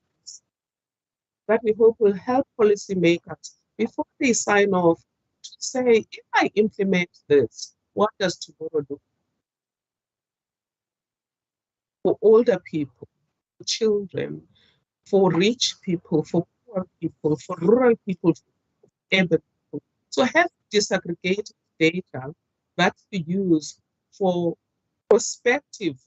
that we hope will help policymakers before they sign off to say, if I implement this, what does tomorrow look like? For older people, for children, for rich people, for poor people, for rural people, for urban people. So have disaggregated data that we use for prospective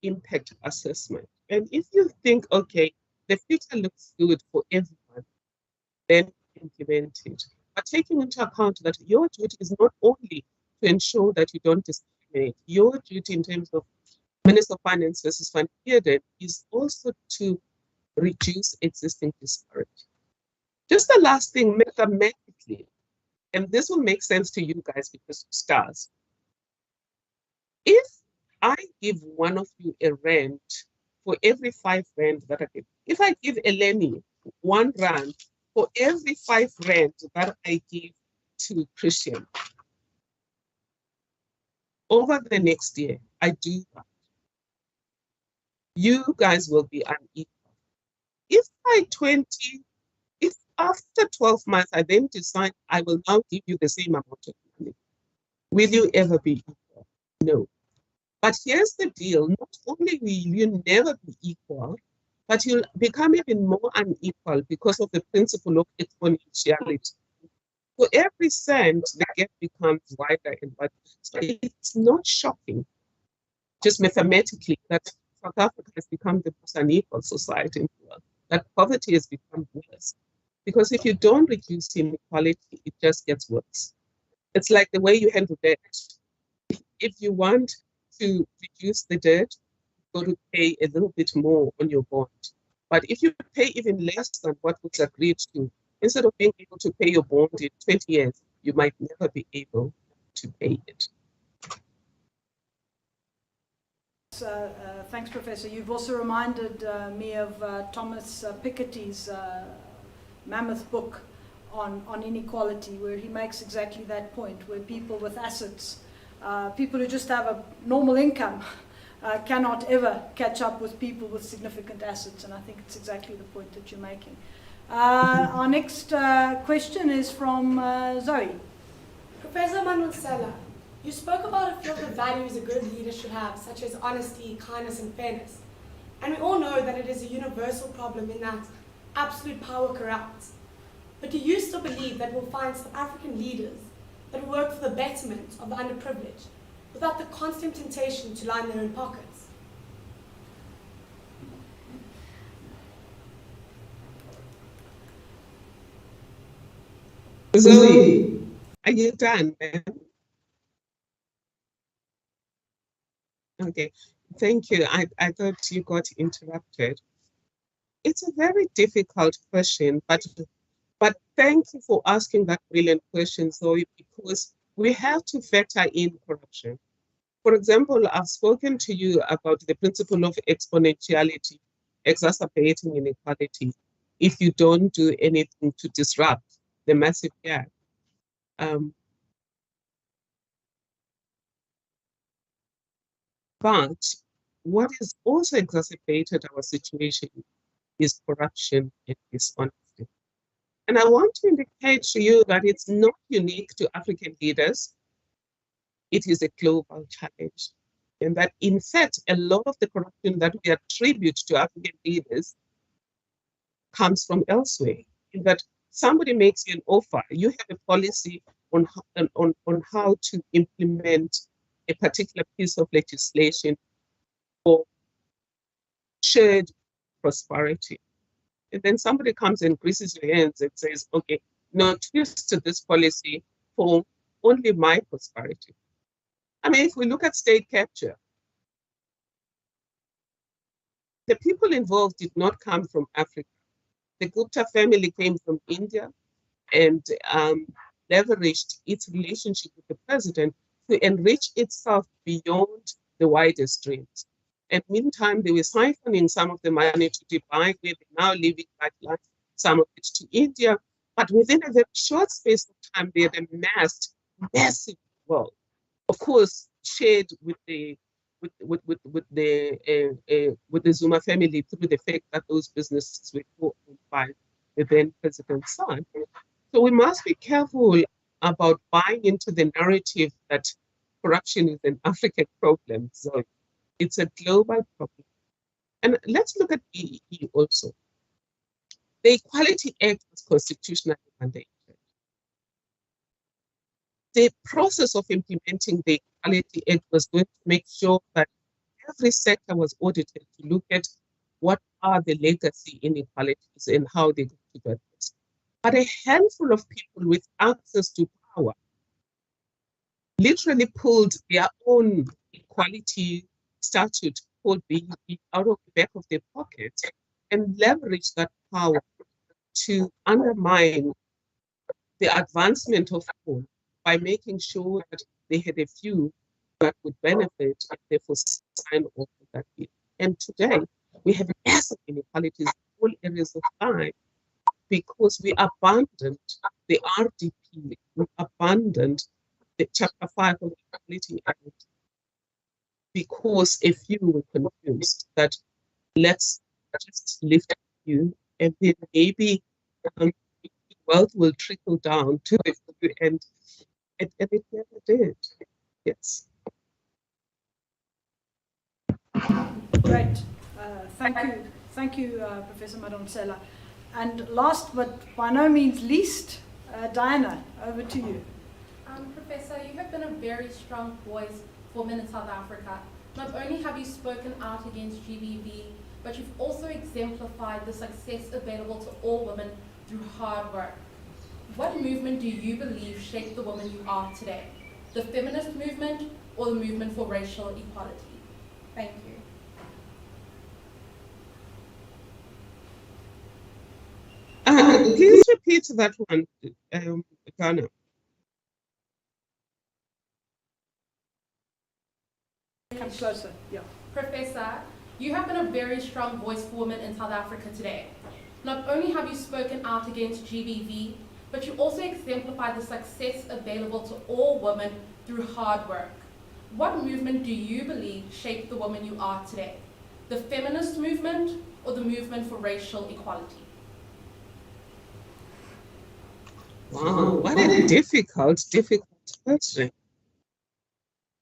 impact assessment. And if you think, okay, the future looks good for everyone, then implement it. But taking into account that your duty is not only to ensure that you don't discriminate, your duty in terms of Minister of Finance versus Van Heerden is also to reduce existing disparity. Just the last thing, mathematically, and this will make sense to you guys because you're stars. If I give one of you a rand for every 5 rand that I give, if I give Eleni 1 rand for every 5 rand that I give to Christian, over the next year, I do that. You guys will be unequal. If after 12 months, I then decide I will now give you the same amount of money, will you ever be equal? No. But here's the deal, not only will you never be equal, but you'll become even more unequal because of the principle of exponentiality. For every cent, the gap becomes wider and wider. So it's not shocking, just mathematically, that South Africa has become the most unequal society in the world, that poverty has become worse. Because if you don't reduce inequality, it just gets worse. It's like the way you handle debt. If you want to reduce the debt, you've got to pay a little bit more on your bond. But if you pay even less than what was agreed to, instead of being able to pay your bond in 20 years, you might never be able to pay it. Thanks, Professor. You've also reminded me of Thomas Piketty's mammoth book on inequality, where he makes exactly that point, where people with assets, people who just have a normal income, cannot ever catch up with people with significant assets, and I think it's exactly the point that you're making. Our next question is from Zoe. Professor Madonsela, you spoke about a few of the values a good leader should have, such as honesty, kindness, and fairness. And we all know that it is a universal problem in that absolute power corrupts. But do you still believe that we'll find South African leaders that work for the betterment of the underprivileged, without the constant temptation to line their own pockets? Zoe, are you done? Okay, thank you. I thought you got interrupted. It's a very difficult question, but thank you for asking that brilliant question, Zoe, because we have to factor in corruption. For example, I've spoken to you about the principle of exponentiality, exacerbating inequality, if you don't do anything to disrupt the massive gap. But what has also exacerbated our situation is corruption and dishonesty. And I want to indicate to you that it's not unique to African leaders. It is a global challenge. And that, in fact, a lot of the corruption that we attribute to African leaders comes from elsewhere. In that somebody makes you an offer, you have a policy on how to implement a particular piece of legislation for shared prosperity. And then somebody comes and greases your hands and says, okay, now twist this policy for only my prosperity. I mean, if we look at state capture, the people involved did not come from Africa. The Gupta family came from India and leveraged its relationship with the president to enrich itself beyond the widest dreams. And meantime, they were siphoning some of the money to Dubai, where they're now living like some of it to India. But within a very short space of time, they had amassed massive wealth. Of course, shared with the Zuma family through the fact that those businesses were co-owned by the then president's son. So we must be careful about buying into the narrative that corruption is an African problem. So it's a global problem. And let's look at the EU also. The Equality Act was constitutionally mandated. The process of implementing the Equality Act was going to make sure that every sector was audited to look at what are the legacy inequalities and how they go to address. But a handful of people with access to power literally pulled their own equality statute called BEE out of the back of their pocket and leveraged that power to undermine the advancement of all by making sure that they had a few that would benefit and therefore sign off on that bill. And today, we have massive inequalities in all areas of life because we abandoned the RDP, we abandoned the Chapter 5 of the Equality Act because a few were confused that let's just lift a few and then maybe wealth will trickle down to the few, and it never did. Yes. Great. Thank you, Professor Madonsela. And last but by no means least, Diana, over to you. Professor, you have been a very strong voice for women in South Africa. Not only have you spoken out against GBV, but you've also exemplified the success available to all women through hard work. What movement do you believe shaped the woman you are today? The feminist movement or the movement for racial equality? Thank you. Please repeat that one, Ghana. Come closer, yeah. Professor, you have been a very strong voice for women in South Africa today. Not only have you spoken out against GBV, but you also exemplify the success available to all women through hard work. What movement do you believe shaped the woman you are today? The feminist movement or the movement for racial equality? Wow, what a difficult question.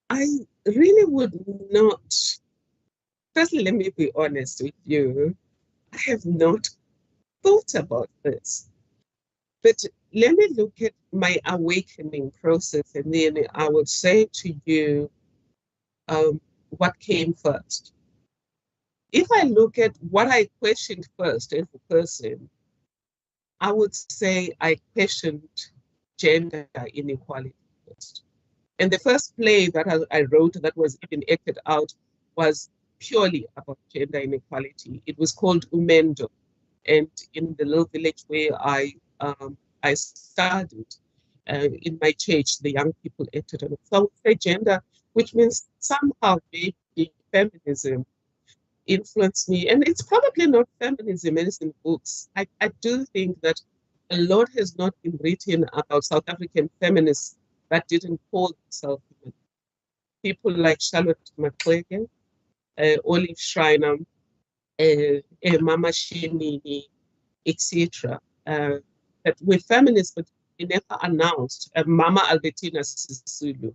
I really would not, firstly, let me be honest with you. I have not thought about this. But let me look at my awakening process, and then I would say to you what came first. If I look at what I questioned first as a person, I would say I questioned gender inequality first. And the first play that I wrote that was even acted out was purely about gender inequality. It was called Umendo. And in the little village where I studied, in my church, the young people acted on it. So I would say gender, which means somehow maybe feminism influenced me. And it's probably not feminism, it's in books. I do think that a lot has not been written about South African feminists that didn't call themselves women. People like Charlotte Maxeke, Olive Schreiner, Mama Shinini, etc. That were feminists, but they never announced. Mama Albertina Sisulu.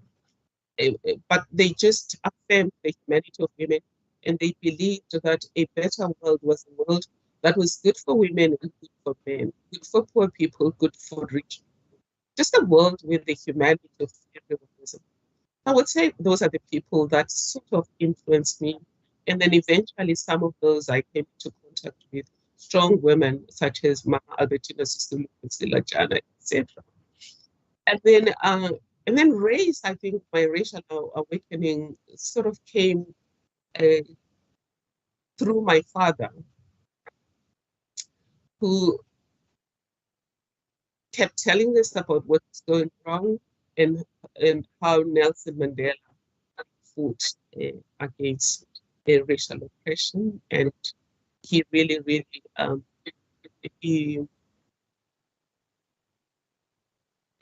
But they just affirmed the humanity of women, and they believed that a better world was a world that was good for women and good for men, good for poor people, good for rich people. Just a world with the humanity of everyone. I would say those are the people that sort of influenced me. And then eventually some of those I came into contact with strong women such as Mama Albertina Sisulu, Priscilla Jana, etc. And then race, I think my racial awakening sort of came through my father, who kept telling us about what was going wrong and how Nelson Mandela fought against racial oppression. And he really, I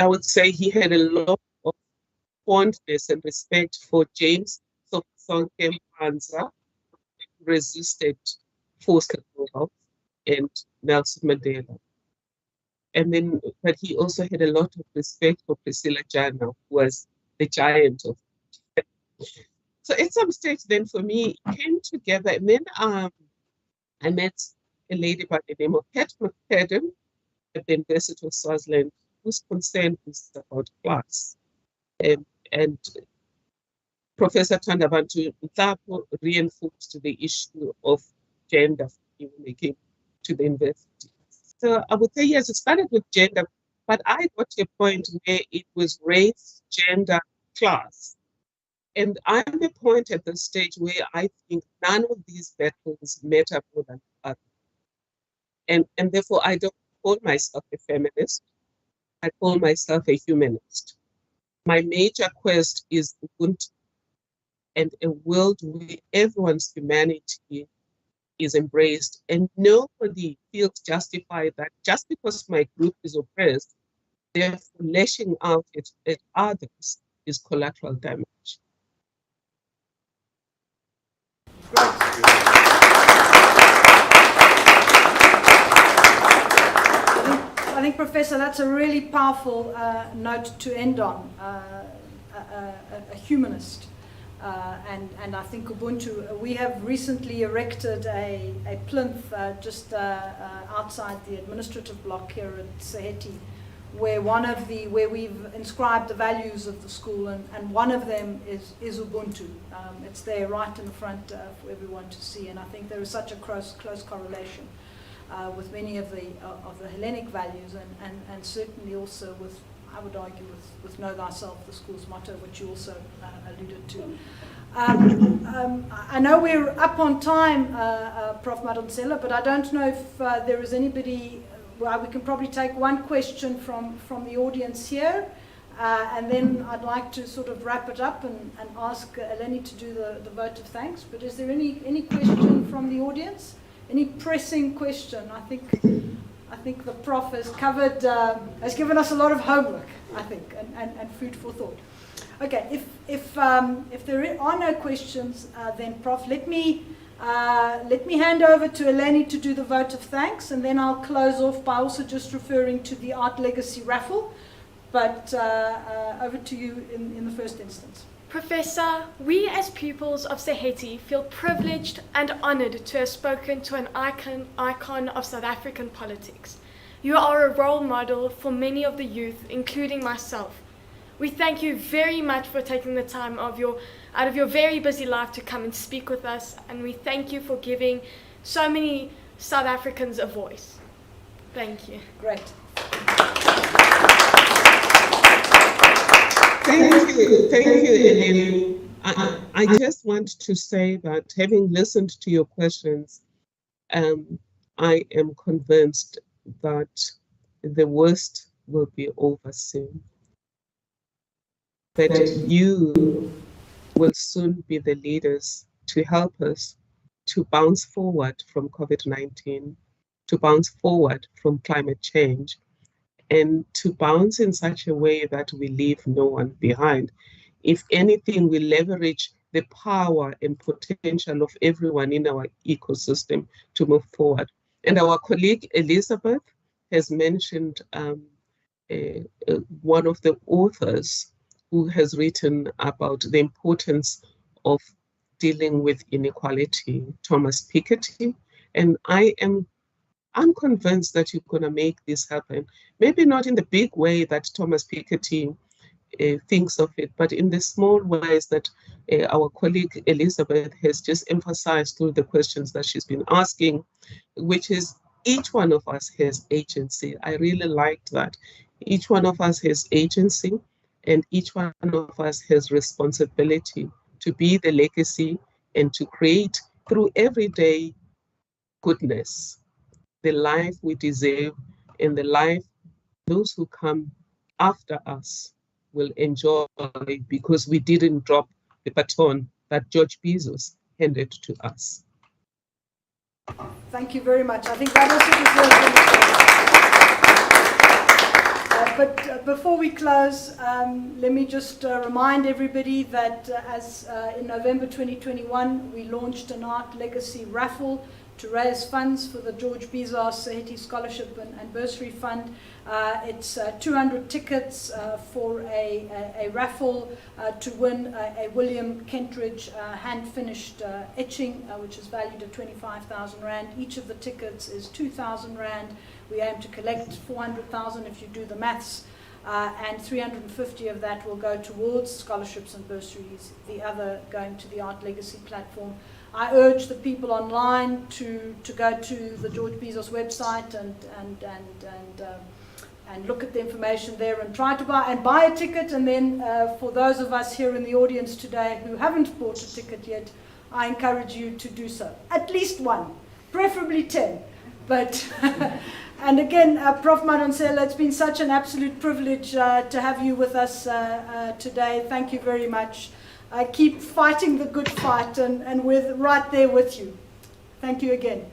would say he had a lot of fondness and respect for James Sonke Mpanza, who resisted forced removal, and Nelson Mandela. And then, but he also had a lot of respect for Priscilla Jana, who was the giant of it. So at some stage then for me, it came together. And then I met a lady by the name of Pat McFadden at the University of Swaziland, whose concern is about class. And Professor Thandabantu Nhlapo reinforced the issue of gender when they came to the university. So I would say, yes, it started with gender, but I got to a point where it was race, gender, class. And I'm at a point at the stage where I think none of these battles matter more than others. And therefore, I don't call myself a feminist. I call myself a humanist. My major quest is Ubuntu and a world where everyone's humanity is embraced and nobody feels justified that just because my group is oppressed, therefore lashing out at others is collateral damage. I think, Professor, that's a really powerful note to end on, a humanist. And I think Ubuntu, we have recently erected a plinth just outside the administrative block here at SAHETI, where where we've inscribed the values of the school, and one of them is Ubuntu. It's there right in the front for everyone to see, and I think there is such a close correlation with many of the Hellenic values, and certainly also with, I would argue, with Know Thyself, the school's motto, which you also alluded to. I know we're up on time, Prof. Madonsela, but I don't know if there is anybody. Well, we can probably take one question from the audience here, and then I'd like to sort of wrap it up and ask Eleni to do the vote of thanks. But is there any question from the audience? Any pressing question? I think the Prof has covered, has given us a lot of homework, I think, and food for thought. Okay, if there are no questions, then Prof, let me hand over to Eleni to do the vote of thanks, and then I'll close off by also just referring to the Art Legacy raffle. But over to you in the first instance. Professor, we as pupils of SAHETI feel privileged and honoured to have spoken to an icon of South African politics. You are a role model for many of the youth, including myself. We thank you very much for taking the time out of your very busy life to come and speak with us, and we thank you for giving so many South Africans a voice. Thank you. Great. Thank you, Eleni. I just want to say that having listened to your questions, I am convinced that the worst will be over soon. That you will soon be the leaders to help us to bounce forward from COVID-19, to bounce forward from climate change, and to bounce in such a way that we leave no one behind. If anything, we leverage the power and potential of everyone in our ecosystem to move forward. And our colleague Elizabeth has mentioned one of the authors who has written about the importance of dealing with inequality, Thomas Piketty. And I'm convinced that you're going to make this happen. Maybe not in the big way that Thomas Piketty thinks of it, but in the small ways that our colleague Elizabeth has just emphasized through the questions that she's been asking, which is each one of us has agency. I really liked that. Each one of us has agency, and each one of us has responsibility to be the legacy and to create through everyday goodness the life we deserve, and the life those who come after us will enjoy, because we didn't drop the baton that George Bezos handed to us. Thank you very much. I think that also deserves but before we close, let me just remind everybody that as in November 2021, we launched an Art Legacy raffle to raise funds for the George Bezos SAHETI Scholarship and Bursary Fund. It's 200 tickets for a raffle to win a William Kentridge hand-finished etching, which is valued at 25,000 Rand. Each of the tickets is 2,000 Rand. We aim to collect 400,000 if you do the maths, and 350 of that will go towards scholarships and bursaries, the other going to the Art Legacy platform. I urge the people online to go to the George Bezos website and look at the information there and try to buy a ticket. And then for those of us here in the audience today who haven't bought a ticket yet, I encourage you to do so. At least one, preferably 10. But and again, Prof. Madonsela, it's been such an absolute privilege to have you with us today. Thank you very much. Keep fighting the good fight, and we're right there with you. Thank you again.